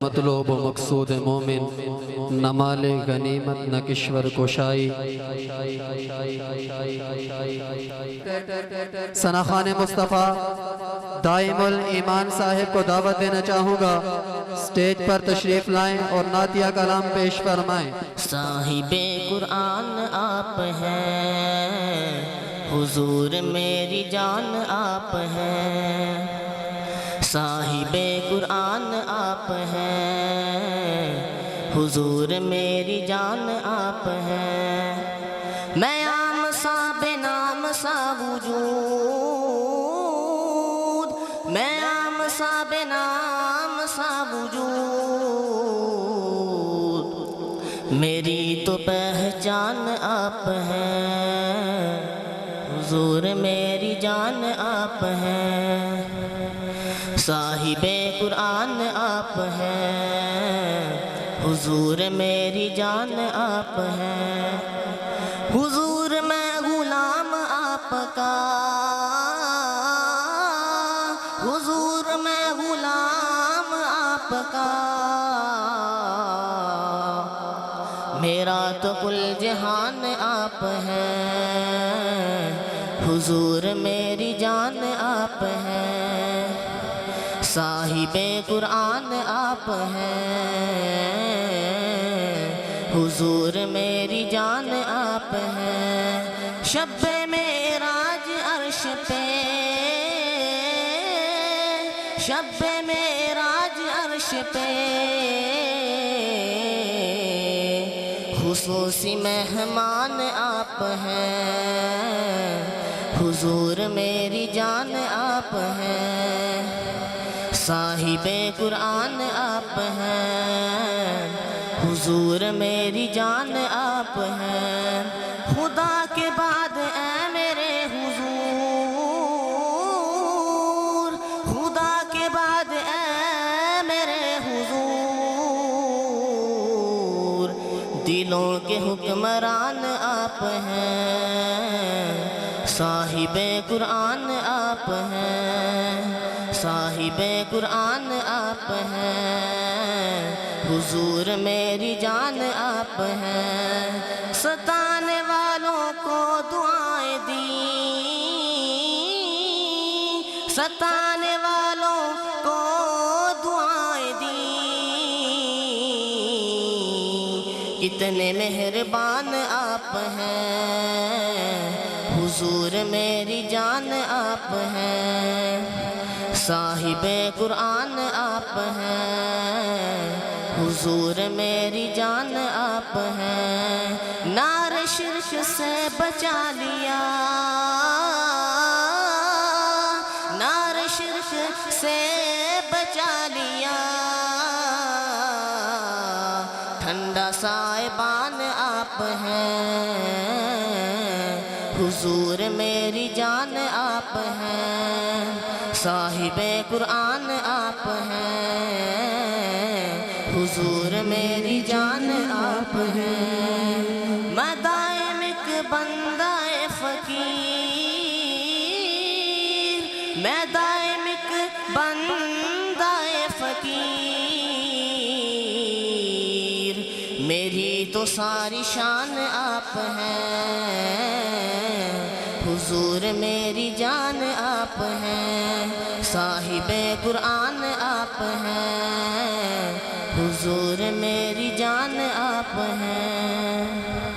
مطلوب و مقصود مومن، نہ مال غنیمت نہ کشور کشائی۔ ثنا خان مصطفیٰ دائم الایمان صاحب کو دعوت دینا چاہوں گا، سٹیج پر تشریف لائیں اور نعتیہ کلام پیش فرمائیں۔ صاحب قرآن آپ ہیں، حضور میری جان آپ ہیں۔ صاحب قرآن آپ ہیں، حضور میری جان آپ ہیں۔ میں عام سا بے نام سا وجود، میں عام سا بے نام سا وجود، میری تو پہچان آپ ہیں، حضور میری جان آپ ہیں۔ صاحب قرآن آپ ہیں، حضور میری جان آپ ہیں۔ حضور میں غلام آپ کا، حضور میں غلام آپ کا، میرا تو کل جہان آپ ہیں، حضور میری جان آپ ہیں۔ صاحب قرآن آپ ہیں، حضور میری جان آپ ہیں۔ شب معراج عرش پہ، شب معراج عرش پہ، خصوصی مہمان آپ ہیں، حضور میری جان آپ ہیں۔ صاحب قرآن آپ ہیں، حضور میری جان آپ ہیں۔ خدا کے بعد اے میرے حضور، خدا کے بعد اے میرے حضور، دلوں کے حکمران آپ ہیں۔ صاحب قرآن آپ ہیں، صاحب قرآن آپ ہیں، حضور میری جان آپ ہیں۔ ستانے والوں کو دعائیں دی، ستانے والوں کو دعائیں دی، اتنے مہربان آپ ہیں، حضور میری جان آپ ہیں۔ صاحب قرآن آپ ہیں، حضور میری جان آپ ہیں۔ نار شرک سے بچا لیا، نار شرک سے بچا لیا، ٹھنڈا سائبان آپ ہیں، حضور میری جان آپ ہیں۔ صاحب قرآن آپ ہیں، حضور میری جان آپ ہیں۔ میں دائم ایک بندہ فقیر، میں دائم ایک بندہ فقیر، میری تو ساری شان آپ ہیں، حضور میری جان آپ ہیں۔ صاحب قرآن آپ ہیں، حضور میری جان آپ ہیں۔